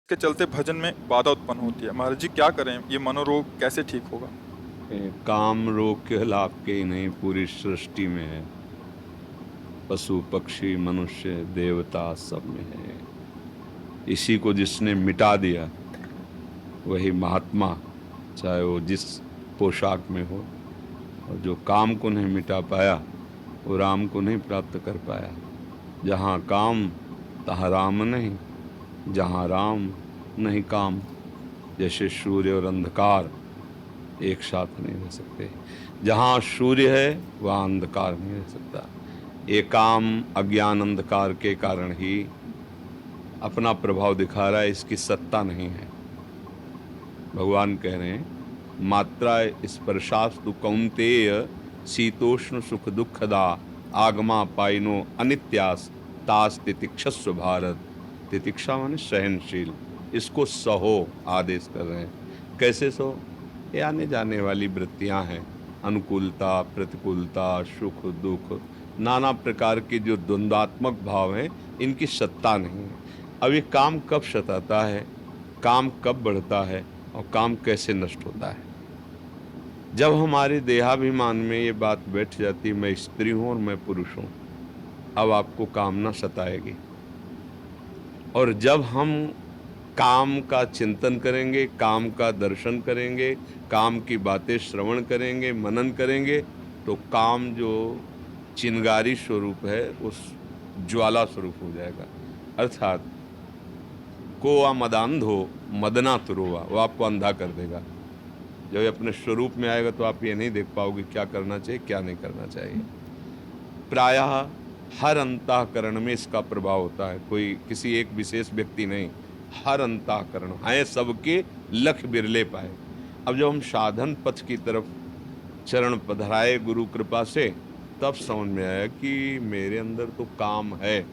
के चलते भजन में बाधा उत्पन्न होती है। महाराज जी क्या करें, ये मनोरोग कैसे ठीक होगा? काम रोग केवल आपके ही नहीं, पूरी सृष्टि में है। पशु पक्षी मनुष्य देवता सब में है। इसी को जिसने मिटा दिया वही महात्मा, चाहे वो जिस पोशाक में हो। और जो काम को नहीं मिटा पाया वो राम को नहीं प्राप्त कर पाया। जहाँ काम तहाँ राम नहीं, जहाँ राम नहीं काम। जैसे सूर्य और अंधकार एक साथ नहीं रह सकते। जहाँ सूर्य है वहाँ अंधकार नहीं रह सकता। ये काम अज्ञान अंधकार के कारण ही अपना प्रभाव दिखा रहा है, इसकी सत्ता नहीं है। भगवान कह रहे हैं, मात्रा स्पर्शास्तु कौन्तेय शीतोष्ण सुख दुखदा आगमा पाइनो अनित्यास तास तितिक्षस्व भारत। तितिक्षा माने सहनशील, इसको सहो आदेश कर रहे हैं। कैसे सहो? ये आने जाने वाली वृत्तियां हैं, अनुकूलता प्रतिकूलता सुख दुख नाना प्रकार के जो द्वंद्वात्मक भाव हैं, इनकी सत्ता नहीं है। अब ये काम कब सताता है, काम कब बढ़ता है और काम कैसे नष्ट होता है? जब हमारे देहाभिमान में ये बात बैठ जाती, मैं स्त्री हूं और मैं पुरुष हूं, अब आपको कामना सताएगी। और जब हम काम का चिंतन करेंगे, काम का दर्शन करेंगे, काम की बातें श्रवण करेंगे, मनन करेंगे, तो काम जो चिंगारी स्वरूप है उस ज्वाला स्वरूप हो जाएगा। अर्थात कोआ मदांधो मदना तुरोवा, वो आपको अंधा कर देगा। जब ये अपने स्वरूप में आएगा तो आप ये नहीं देख पाओगे क्या करना चाहिए क्या नहीं करना चाहिए। प्रायः हर अंतःकरण में इसका प्रभाव होता है, कोई किसी एक विशेष व्यक्ति नहीं, हर अंतःकरण है सबके, लख बिरले पाए। अब जब हम साधन पथ की तरफ चरण पधराए गुरु कृपा से, तब समझ में आया कि मेरे अंदर तो काम है।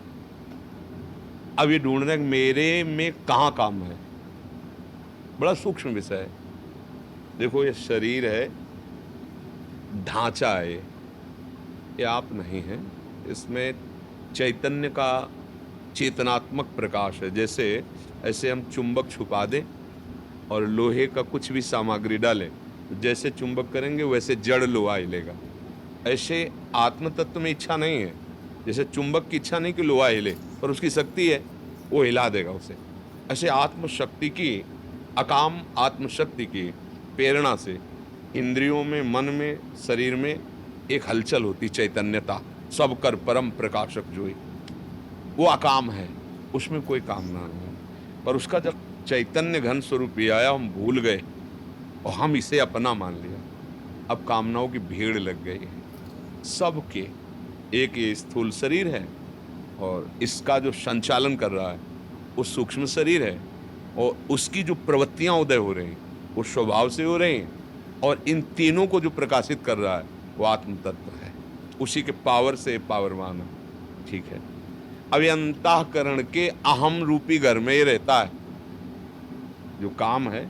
अब ये ढूंढना कि मेरे में कहाँ काम है, बड़ा सूक्ष्म विषय है। देखो, ये शरीर है, ढांचा है, ये आप नहीं है। इसमें चैतन्य का चेतनात्मक प्रकाश है। जैसे ऐसे हम चुंबक छुपा दें और लोहे का कुछ भी सामग्री डालें, तो जैसे चुंबक करेंगे वैसे जड़ लोहा हिलेगा। ऐसे आत्म तत्व में इच्छा नहीं है। जैसे चुंबक की इच्छा नहीं कि लोहा हिले, पर उसकी शक्ति है, वो हिला देगा उसे। ऐसे आत्मशक्ति की, अकाम आत्मशक्ति की प्रेरणा से इंद्रियों में, मन में, शरीर में एक हलचल होती, चैतन्यता। सब कर परम प्रकाशक जोई, वो अकाम है, उसमें कोई कामना नहीं। पर उसका जब चैतन्य घन स्वरूप ही आया, हम भूल गए और हम इसे अपना मान लिया। अब कामनाओं की भीड़ लग गई है सबके। एक ये स्थूल शरीर है और इसका जो संचालन कर रहा है वो सूक्ष्म शरीर है, और उसकी जो प्रवृत्तियां उदय हो रही वो स्वभाव से हो रही हैं, और इन तीनों को जो प्रकाशित कर रहा है वो आत्म तत्व है। उसी के पावर से पावरवान है। ठीक है, अब ये अंतःकरण के अहम रूपी घर में ही रहता है। जो काम है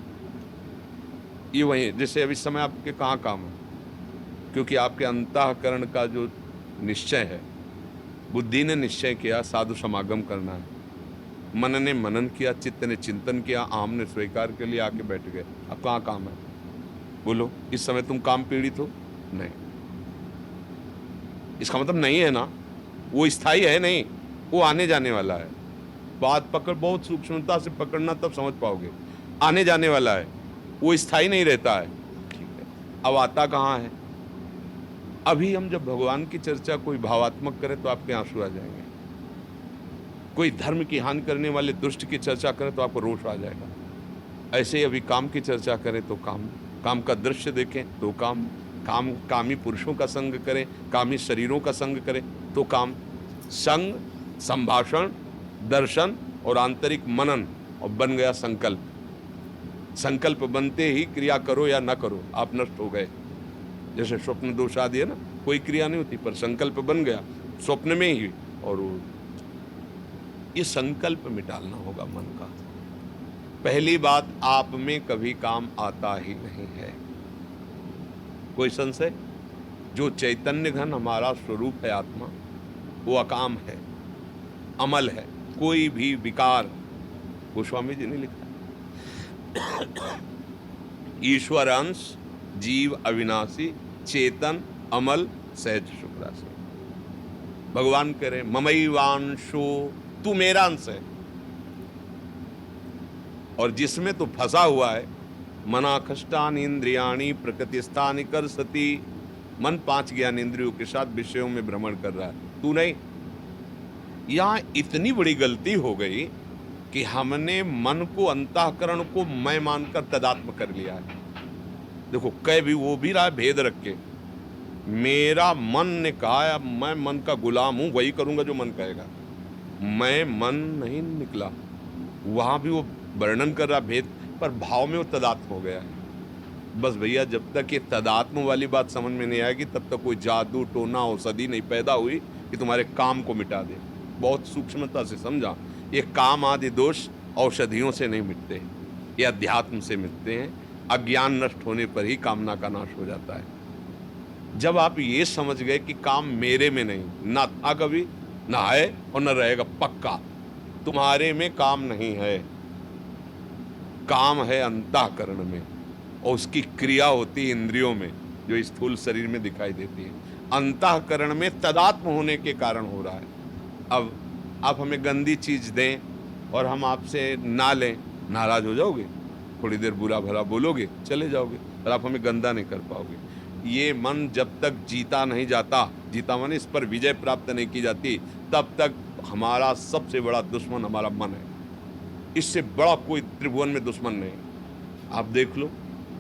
ये वही, जैसे अभी समय आपके कहाँ काम है, क्योंकि आपके अंतःकरण का जो निश्चय है, बुद्धि ने निश्चय किया साधु समागम करना है, मन ने मनन किया, चित्त ने चिंतन किया, आम ने स्वीकार के लिए आके बैठ गए। अब कहाँ काम है? बोलो, इस समय तुम काम पीड़ित हो? नहीं। इसका मतलब नहीं है ना, वो स्थायी है नहीं, वो आने जाने वाला है। बात पकड़, बहुत सूक्ष्मता से पकड़ना, तब समझ पाओगे। आने जाने वाला है, वो स्थायी नहीं रहता है। ठीक है, अब आता कहाँ है? अभी हम जब भगवान की चर्चा कोई भावात्मक करें तो आपके आंसू आ जाएंगे। कोई धर्म की हानि करने वाले दुष्ट की चर्चा करें तो आपको रोष आ जाएगा। ऐसे ही अभी काम की चर्चा करें तो काम, काम का दृश्य देखें तो काम, काम कामी पुरुषों का संग करें, कामी शरीरों का संग करें तो काम। संग, संभाषण, दर्शन और आंतरिक मनन, और बन गया संकल्प। संकल्प बनते ही क्रिया करो या ना करो, आप नष्ट हो गए। जैसे स्वप्न दोष आदि है ना, कोई क्रिया नहीं होती पर संकल्प बन गया स्वप्न में ही। और ये संकल्प मिटालना होगा मन का। पहली बात, आप में कभी काम आता ही नहीं है। कोई संशय? जो चैतन्य घन हमारा स्वरूप है आत्मा, वो अकाम है, अमल है। कोई भी विकार गोस्वामी जी ने लिखा। ईश्वर अंश जीव अविनाशी चेतन अमल सहज शुक्रासी। भगवान कह रहे ममैवांशो, तू मेरा अंश है, और जिसमें तू फंसा हुआ है मनाखष्टानि इंद्रियाणि प्रकृतिस्थानि कर सती, मन 5 ज्ञान इंद्रियों के साथ विषयों में भ्रमण कर रहा है, तू नहीं। यहां इतनी बड़ी गलती हो गई कि हमने मन को, अंतःकरण को मैं मानकर तदात्म कर लिया है। देखो कह भी वो भी रहा है भेद रख के, मेरा मन ने कहा है, मैं मन का गुलाम हूं, वही करूंगा जो मन कहेगा। मैं मन नहीं निकला, वहां भी वो वर्णन कर रहा भेद, पर भाव में वो तदात्म हो गया है। बस भैया जब तक ये तदात्म वाली बात समझ में नहीं आएगी तब तक कोई जादू टोना औषधि नहीं पैदा हुई कि तुम्हारे काम को मिटा दे। बहुत सूक्ष्मता से समझा, ये काम आदि दोष औषधियों से नहीं मिटते, ये अध्यात्म से मिटते हैं। अज्ञान नष्ट होने पर ही कामना का नाश हो जाता है। जब आप ये समझ गए कि काम मेरे में नहीं, ना था कभी, ना है और ना रहेगा, पक्का तुम्हारे में काम नहीं है, काम है अंतःकरण में, और उसकी क्रिया होती है इंद्रियों में जो स्थूल शरीर में दिखाई देती है। अंतःकरण में तदात्म होने के कारण हो रहा है। अब आप हमें गंदी चीज दें और हम आपसे ना लें, नाराज हो जाओगे, थोड़ी देर बुरा भला बोलोगे, चले जाओगे, और आप हमें गंदा नहीं कर पाओगे। ये मन जब तक जीता नहीं जाता, जीता माने इस पर विजय प्राप्त नहीं की जाती, तब तक हमारा सबसे बड़ा दुश्मन हमारा मन है। इससे बड़ा कोई त्रिभुवन में दुश्मन नहीं। आप देख लो,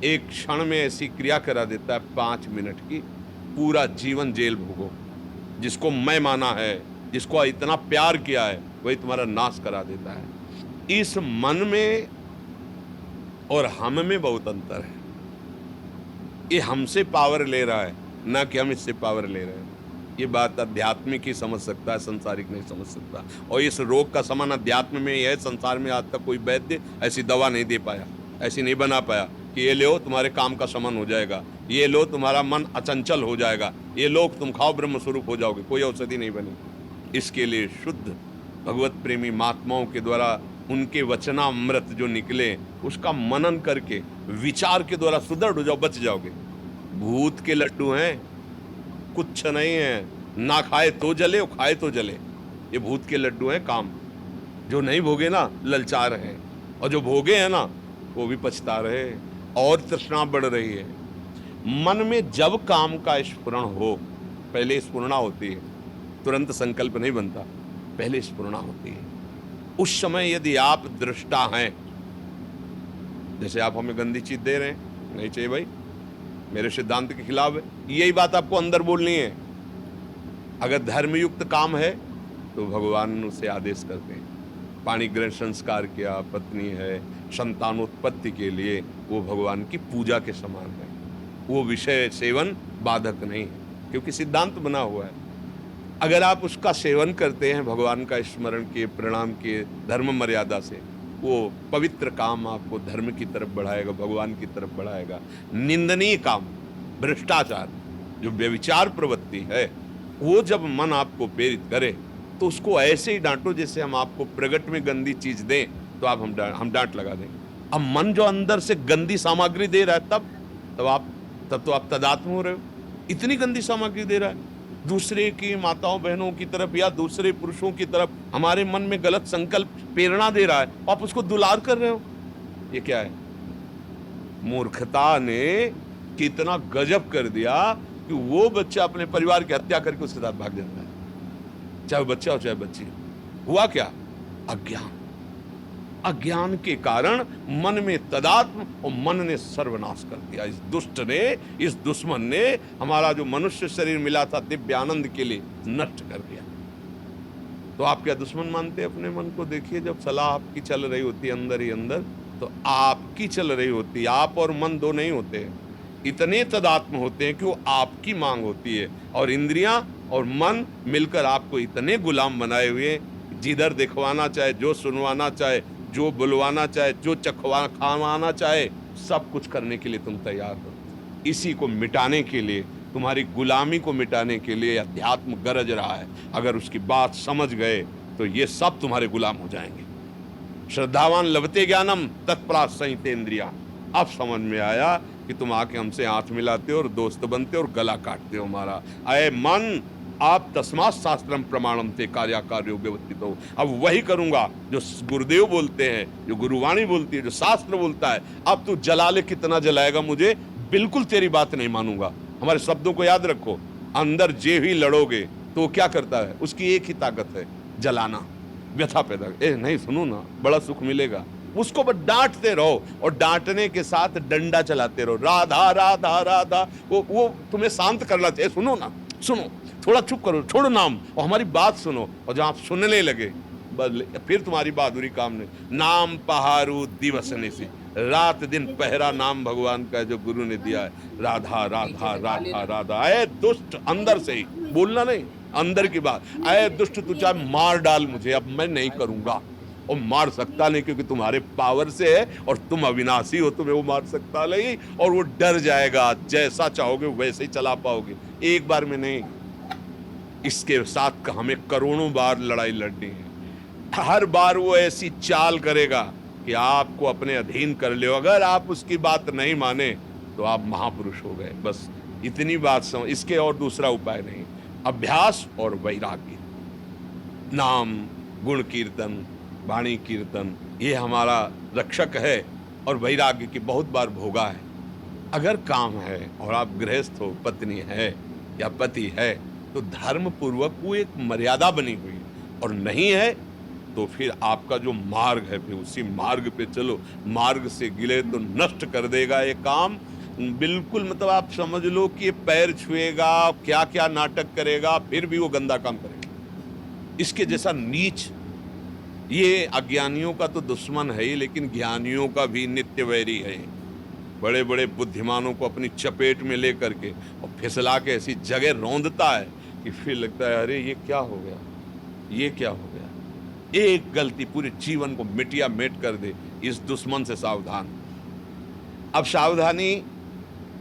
एक क्षण में ऐसी क्रिया करा देता है 5 मिनट की, पूरा जीवन जेल भोगो। जिसको मैं माना है, जिसको इतना प्यार किया है, वही तुम्हारा नाश करा देता है। इस मन में और हम में बहुत अंतर है। ये हमसे पावर ले रहा है, ना कि हम इससे पावर ले रहे हैं। ये बात आध्यात्मिक ही समझ सकता है, संसारिक नहीं समझ सकता। और इस रोग का समान अध्यात्म में ही है। संसार में आज तक कोई वैद्य ऐसी दवा नहीं दे पाया, ऐसी नहीं बना पाया कि ये लो तुम्हारे काम का समन हो जाएगा, ये लो तुम्हारा मन अचंचल हो जाएगा, ये लो तुम खाओ ब्रह्म स्वरूप हो जाओगे। कोई औषधि नहीं बनी। इसके लिए शुद्ध भगवत प्रेमी महात्माओं के द्वारा उनके वचनामृत जो निकले, उसका मनन करके विचार के द्वारा सुदृढ़ हो जाओ, बच जाओगे। भूत के लड्डू हैं, कुछ नहीं है, ना खाए तो जले और खाए तो जले। ये भूत के लड्डू हैं काम। जो नहीं भोगे ना ललचा रहे, और जो भोगे हैं ना वो भी पछता रहे, और तृष्णा बढ़ रही है। मन में जब काम का स्फुरण हो, पहले स्फुरणा होती है, तुरंत संकल्प नहीं बनता, पहले स्फुरणा होती है। उस समय यदि आप दृष्टा हैं, जैसे आप हमें गंदी चीज दे रहे हैं, नहीं चाहिए भाई, मेरे सिद्धांत के खिलाफ है, यही बात आपको अंदर बोलनी है। अगर धर्मयुक्त काम है तो भगवान उसे आदेश करते हैं। पाणी ग्रहण संस्कार किया, पत्नी है, संतानोत्पत्ति के लिए वो भगवान की पूजा के समान है। वो विषय सेवन बाधक नहीं है, क्योंकि सिद्धांत बना हुआ है। अगर आप उसका सेवन करते हैं भगवान का स्मरण के, प्रणाम के, धर्म मर्यादा से, वो पवित्र काम आपको धर्म की तरफ बढ़ाएगा, भगवान की तरफ बढ़ाएगा। निंदनीय काम, भ्रष्टाचार, जो व्यभिचार प्रवृत्ति है, वो जब मन आपको प्रेरित करे तो उसको ऐसे ही डांटो जैसे हम आपको प्रगट में गंदी चीज दें तो आप हम डांट लगा दें। अब मन जो अंदर से गंदी सामग्री दे रहा है, तब तो आप तदात्म हो रहे हो। इतनी गंदी सामग्री दे रहा है, दूसरे की माताओं बहनों की तरफ या दूसरे पुरुषों की तरफ हमारे मन में गलत संकल्प प्रेरणा दे रहा है, आप उसको दुलार कर रहे हो। ये क्या है? मूर्खता ने कितना गजब कर दिया कि वो बच्चा अपने परिवार की हत्या करके उसके साथ भाग जाता है, चाहे बच्चा हो चाहे बच्ची। हुआ क्या? अज्ञान। अज्ञान के कारण मन में तदात्म, और मन ने सर्वनाश कर दिया। इस दुष्ट ने, इस दुश्मन ने हमारा जो मनुष्य शरीर मिला था दिव्य आनंद के लिए, नष्ट कर दिया। तो आप क्या दुश्मन मानते हैं अपने मन को? देखिए, जब सलाह आपकी चल रही होती है अंदर ही अंदर, तो आपकी चल रही होती है। आप और मन दो नहीं होते, इतने तदात्म होते हैं कि वो आपकी मांग होती है, और इंद्रियां और मन मिलकर आपको इतने गुलाम बनाए हुए, जिधर दिखवाना चाहे, जो सुनवाना चाहे, जो बुलवाना चाहे, जो खावाना चाहे, सब कुछ करने के लिए तुम तैयार हो। इसी को मिटाने के लिए, तुम्हारी गुलामी को मिटाने के लिए अध्यात्म गरज रहा है। अगर उसकी बात समझ गए तो ये सब तुम्हारे गुलाम हो जाएंगे। श्रद्धावान लभते ज्ञानम तत्परा संहितेन्द्रिया। अब समझ में आया कि तुम आके हमसे हाथ मिलाते हो और दोस्त बनते हो और गला काटते हो हमारा। अय मन, आप तस्मात् शास्त्रम प्रमाणम ते कार्याकार्यो व्यवस्थित हो। अब वही करूंगा जो गुरुदेव बोलते हैं, जो गुरुवाणी बोलती है, जो शास्त्र बोलता है। अब तू जला ले, कितना जलाएगा मुझे, बिल्कुल तेरी बात नहीं मानूंगा। हमारे शब्दों को याद रखो। अंदर जे ही लड़ोगे तो क्या करता है, उसकी एक ही ताकत है, जलाना, व्यथा पैदा। नहीं सुनो ना, बड़ा सुख मिलेगा। उसको बस डांटते रहो और डांटने के साथ डंडा चलाते रहो, राधा राधा राधा। वो तुम्हें शांत करना चाहिए। सुनो ना, सुनो, थोड़ा चुप करो, छोड़ो नाम और हमारी बात सुनो। और जब आप सुनने लगे बस फिर तुम्हारी बहादुरी काम नहीं। नाम पहारू दिवसने से, रात दिन पहरा नाम भगवान का जो गुरु ने दिया है। राधा राधा राधा राधा। अय दुष्ट, अंदर से ही बोलना नहीं, अंदर की बात। अय दुष्ट, तू चाहे मार डाल मुझे, अब मैं नहीं करूंगा। और मार सकता नहीं क्योंकि तुम्हारे पावर से है और तुम अविनाशी हो, तुम्हें वो मार सकता नहीं। और वो डर जाएगा, जैसा चाहोगे वैसे ही चला पाओगे, एक बार में नहीं। इसके साथ हमें करोड़ों बार लड़ाई लड़नी है। हर बार वो ऐसी चाल करेगा कि आपको अपने अधीन कर ले। अगर आप उसकी बात नहीं माने तो आप महापुरुष हो गए। बस इतनी बात समझ, इसके और दूसरा उपाय नहीं। अभ्यास और वैराग्य, नाम, गुण कीर्तन, वाणी कीर्तन, ये हमारा रक्षक है। और वैराग्य की बहुत बार भोगा है। अगर काम है और आप गृहस्थ हो, पत्नी है या पति है, तो धर्म पूर्वक वो एक मर्यादा बनी हुई है। और नहीं है तो फिर आपका जो मार्ग है, फिर उसी मार्ग पे चलो। मार्ग से गिले तो नष्ट कर देगा ये काम, बिल्कुल। मतलब आप समझ लो कि ये पैर छुएगा, क्या क्या नाटक करेगा, फिर भी वो गंदा काम करेगा। इसके जैसा नीच, ये अज्ञानियों का तो दुश्मन है ही, लेकिन ज्ञानियों का भी नित्य वैरी है। बड़े बड़े बुद्धिमानों को अपनी चपेट में ले करके और फिसला के ऐसी जगह रौंदता है कि फिर लगता है अरे ये क्या हो गया, ये क्या हो गया। एक गलती पूरे जीवन को मिटिया मेट कर दे। इस दुश्मन से सावधान। अब सावधानी,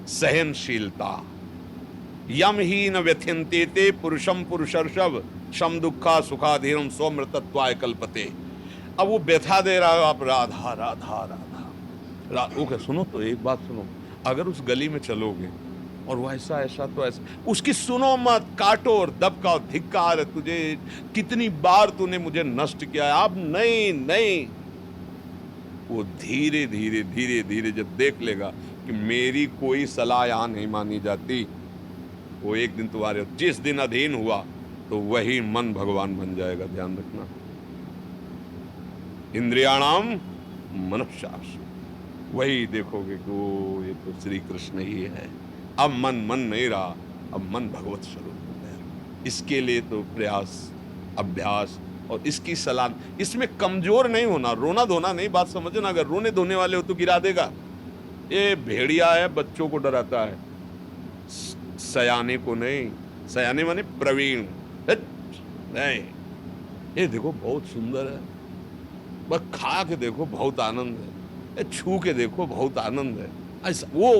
सहनशीलता। यम ही न व्यथ्यन्ते ते पुरुषम पुरुषर्षभ शम दुखा सुखाधीरम स्वमृतत्वाय कल्पते। अब वो व्यथा दे रहा है, आप राधा राधा राधा। ओके, सुनो तो एक बात सुनो। अगर उस गली में चलोगे और वो ऐसा ऐसा तो ऐसा, उसकी सुनो मत, काटो और दबकाओ। धिक्कार, तुझे कितनी बार तूने मुझे नष्ट किया है। अब नहीं नहीं। वो धीरे धीरे धीरे धीरे जब देख लेगा कि मेरी कोई सलाह यहां नहीं मानी जाती, वो एक दिन तुम्हारे, जिस दिन अधीन हुआ तो वही मन भगवान बन जाएगा। ध्यान रखना। इंद्रियाणाम मनश्शास, वही देखोगे कि वो ये तो श्री कृष्ण ही है। अब मन मन नहीं रहा, अब मन भगवत स्वरूप हो गया। इसके लिए तो प्रयास, अभ्यास और इसकी सलाह। इसमें कमजोर नहीं होना, रोना धोना नहीं, बात समझना। अगर रोने धोने वाले हो तो गिरा देगा। ये भेड़िया है, बच्चों को डराता है, सयाने को नहीं। सयाने माने प्रवीण नहीं। ये देखो बहुत सुंदर है, बस खा के देखो बहुत आनंद है, छू के देखो बहुत आनंद है। ऐसा वो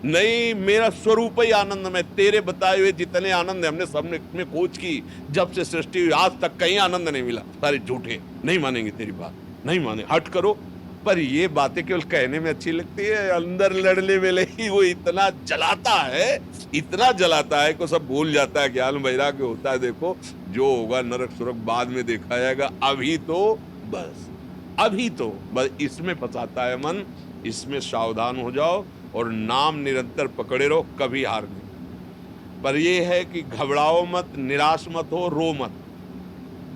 नहीं, मेरा स्वरूप ही आनंद में। तेरे बताए हुए जितने आनंद है हमने सबने में खोज की, जब से सृष्टि हुई आज तक कहीं आनंद नहीं मिला। सारे झूठे, नहीं मानेंगे तेरी बात, नहीं माने, हट करो। पर ये बातें केवल कहने में अच्छी लगती है, अंदर लड़ने में ही वो इतना जलाता है, इतना जलाता है कि सब भूल जाता है। ज्ञान वैराग्य होता है। देखो जो होगा नरक सुरक बाद में देखा जाएगा, अभी तो बस, अभी तो बस इसमें फंसाता है मन। इसमें सावधान हो जाओ और नाम निरंतर पकड़े रहो, कभी हार नहीं। पर यह है कि घबराओ मत, निराश मत हो, रो मत।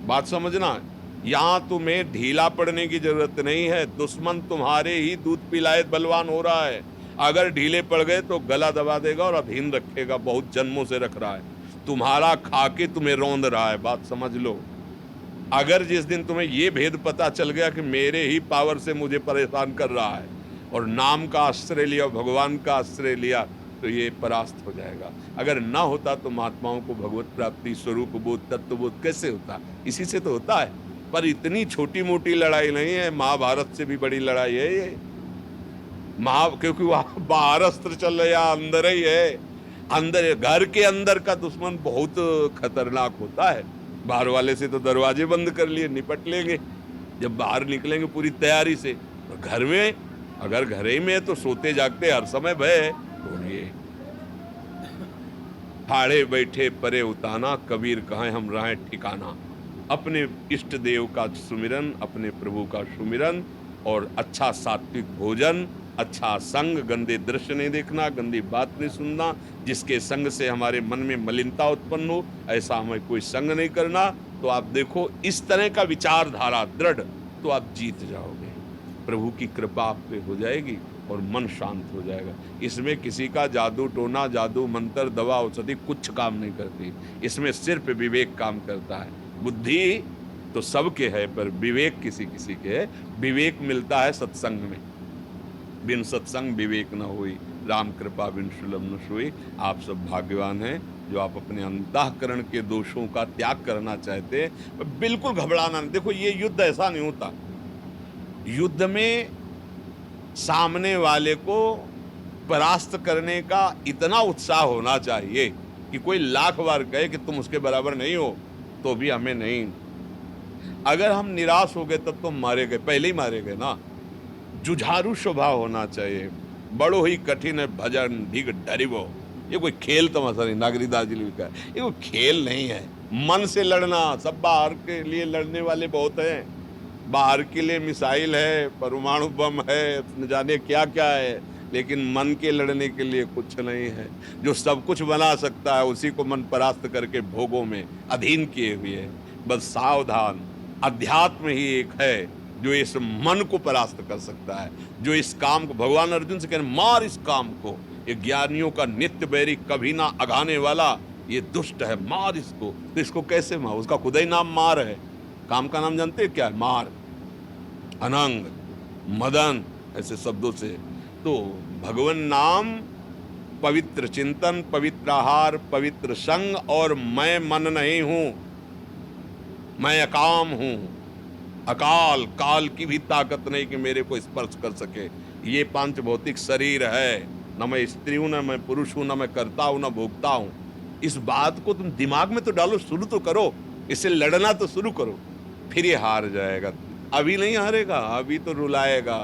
बात समझना, यहां तुम्हें ढीला पड़ने की जरूरत नहीं है। दुश्मन तुम्हारे ही दूध पिलाए बलवान हो रहा है। अगर ढीले पड़ गए तो गला दबा देगा और अधीन रखेगा, बहुत जन्मों से रख रहा है। तुम्हारा खा के तुम्हें रौंद रहा है, बात समझ लो। अगर जिस दिन तुम्हें ये भेद पता चल गया कि मेरे ही पावर से मुझे परेशान कर रहा है और नाम का आश्रय लिया, भगवान का आश्रय लिया, तो ये परास्त हो जाएगा। अगर ना होता तो महात्माओं को भगवत प्राप्ति, स्वरूप बोध, तत्व बोध कैसे होता? इसी से तो होता है। पर इतनी छोटी मोटी लड़ाई नहीं है, महाभारत से भी बड़ी लड़ाई है ये। क्योंकि वहां बाहर अस्त्र चल रहा है, अंदर ही है। अंदर, घर के अंदर का दुश्मन बहुत खतरनाक होता है। बाहर वाले से तो दरवाजे बंद कर लिए, निपट लेंगे। जब बाहर निकलेंगे पूरी तैयारी से। और घर में, अगर घर ही में है तो सोते जागते हर समय भय है। तो ये ठाड़े बैठे परे उताना, कबीर कहें हम रहें ठिकाना। अपने इष्ट देव का सुमिरन, अपने प्रभु का सुमिरन, और अच्छा सात्विक भोजन, अच्छा संग, गंदे दृश्य नहीं देखना, गंदी बात नहीं सुनना, जिसके संग से हमारे मन में मलिनता उत्पन्न हो ऐसा हमें कोई संग नहीं करना। तो आप देखो इस तरह का विचारधारा दृढ़, तो आप जीत जाओगे, प्रभु की कृपा आप पे हो जाएगी और मन शांत हो जाएगा। इसमें किसी का जादू टोना, जादू मंत्र, दवा औषधि कुछ काम नहीं करती। इसमें सिर्फ विवेक काम करता है। बुद्धि तो सबके है पर विवेक किसी किसी के है। विवेक मिलता है सत्संग में। बिन सत्संग विवेक न हुई, राम कृपा बिन सुलभ न सोई। आप सब भाग्यवान हैं जो आप अपने अंतःकरण के दोषों का त्याग करना चाहते हैं। बिल्कुल घबराना नहीं। देखो ये युद्ध ऐसा नहीं होता। युद्ध में सामने वाले को परास्त करने का इतना उत्साह होना चाहिए कि कोई लाख बार कहे कि तुम उसके बराबर नहीं हो तो भी हमें नहीं। अगर हम निराश हो गए तब तो मारे गए, पहले ही मारे गए ना। जुझारू स्वभाव होना चाहिए। बड़ो ही कठिन है भजन ढिग डरिबो। ये कोई खेल तमाशा नहीं, नागरिकदास जी लिखा है, ये कोई खेल नहीं है। मन से लड़ना, सब बाहर के लिए लड़ने वाले बहुत हैं। बाहर के लिए मिसाइल है, परमाणु बम है, न जाने क्या क्या है, लेकिन मन के लड़ने के लिए कुछ नहीं है। जो सब कुछ बना सकता है उसी को मन परास्त करके भोगों में अधीन किए हुए है। बस सावधान, अध्यात्म ही एक है जो इस मन को परास्त कर सकता है, जो इस काम को, भगवान अर्जुन से कह रहे मार इस काम को, ये ज्ञानियों का नित्य बैरी, कभी ना अघाने वाला, ये दुष्ट है, मार इसको। तो इसको कैसे मार? उसका खुदा ही नाम मार है। काम का नाम जानते हैं क्या है? मार, अनंग, मदन, ऐसे शब्दों से। तो भगवान नाम, पवित्र चिंतन, पवित्र आहार, पवित्र संग, और मैं मन नहीं हूं, मैं अकाम हूं। अकाल, काल की भी ताकत नहीं कि मेरे को स्पर्श कर सके। ये पांच भौतिक शरीर है, न मैं स्त्री हूं, न मैं पुरुष हूं, न मैं करता हूं, न भोगता हूं। इस बात को तुम दिमाग में तो डालो, शुरू तो करो, इससे लड़ना तो शुरू करो, फिर ये हार जाएगा। अभी नहीं हारेगा, अभी तो रुलाएगा।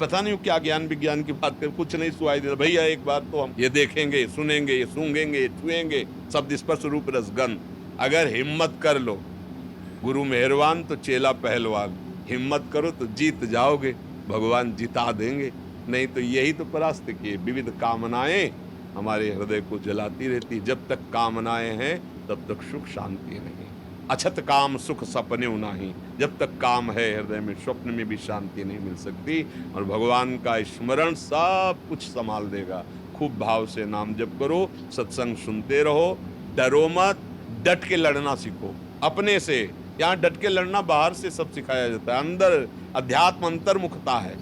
पता नहीं क्या ज्ञान विज्ञान की बात कर, कुछ नहीं सुनाई देता। भैया एक बार तो हम ये देखेंगे, सुनेंगे, ये सूंघेंगे, छुएंगे, शब्द स्पर्श रूप रसगंध। अगर हिम्मत कर लो, गुरु मेहरबान तो चेला पहलवान, हिम्मत करो तो जीत जाओगे, भगवान जिता देंगे। नहीं तो यही तो परास्त किए। विविध कामनाएं हमारे हृदय को जलाती रहती। जब तक कामनाएं हैं तब तक सुख शांति नहीं। अछत काम सुख सपने नहीं। जब तक काम है हृदय में, स्वप्न में भी शांति नहीं मिल सकती। और भगवान का स्मरण सब कुछ संभाल देगा। खूब भाव से नाम जप करो, सत्संग सुनते रहो, डरो मत, डट के लड़ना सीखो अपने से। यहाँ डट के लड़ना बाहर से सब सिखाया जाता है, अंदर अध्यात्म अंतर्मुखता है।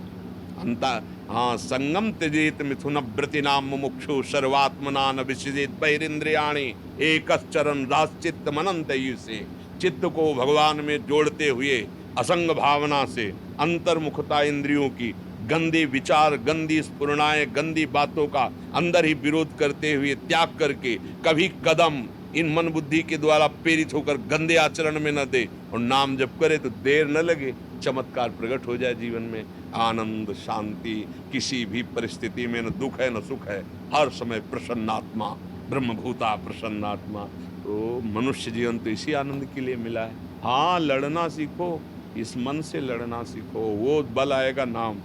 हाँ, संगम त्यजेत मिथुन व्रति नाम मुमुक्षु सर्वात्मना न विसृजेत बहिरिंद्रियाणि एकश्चरन् राश्चित्त मनंत से। चित्त को भगवान में जोड़ते हुए असंग भावना से, अंतर्मुखता इंद्रियों की, गंदे विचार, गंदी स्फुरणाएं, गंदी बातों का अंदर ही विरोध करते हुए त्याग करके कभी कदम इन मन बुद्धि के द्वारा प्रेरित होकर गंदे आचरण में न दे, और नाम जप करे तो देर न लगे, चमत्कार प्रकट हो जाए जीवन में। आनंद, शांति, किसी भी परिस्थिति में न दुख है न सुख है, हर समय प्रसन्नात्मा, ब्रह्मभूता प्रसन्नात्मा। तो मनुष्य जीवन तो इसी आनंद के लिए मिला है। हाँ, लड़ना सीखो, इस मन से लड़ना सीखो, वो बल आएगा नाम।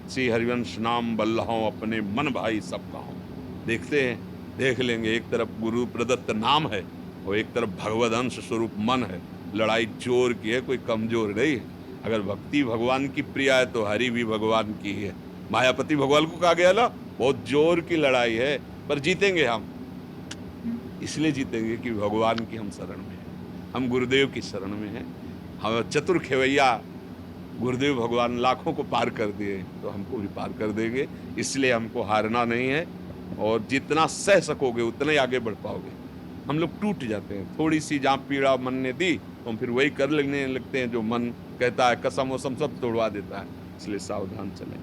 श्री हरिवंश नाम बल्लहों अपने मन भाई सब कहो। देखते हैं, देख लेंगे। एक तरफ गुरु प्रदत्त नाम है और एक तरफ भगवद अंश स्वरूप मन है। लड़ाई जोर की है, कोई कमजोर नहीं है। अगर भक्ति भगवान की प्रिया है तो हरि भी भगवान की है। मायापति भगवान को कहा गया ना, बहुत जोर की लड़ाई है, पर जीतेंगे हम। इसलिए जीतेंगे कि भगवान की हम शरण में हैं, हम गुरुदेव की शरण में हैं। हम चतुर खेवैया गुरुदेव भगवान लाखों को पार कर दिए, तो हमको भी पार कर देंगे। इसलिए हमको हारना नहीं है, और जितना सह सकोगे उतना ही आगे बढ़ पाओगे। हम लोग टूट जाते हैं, थोड़ी सी जहाँ पीड़ा मन ने दी तो हम फिर वही कर लेने लगते हैं जो मन कहता है, कसम वसम सब तोड़वा देता है। इसलिए सावधान चलें।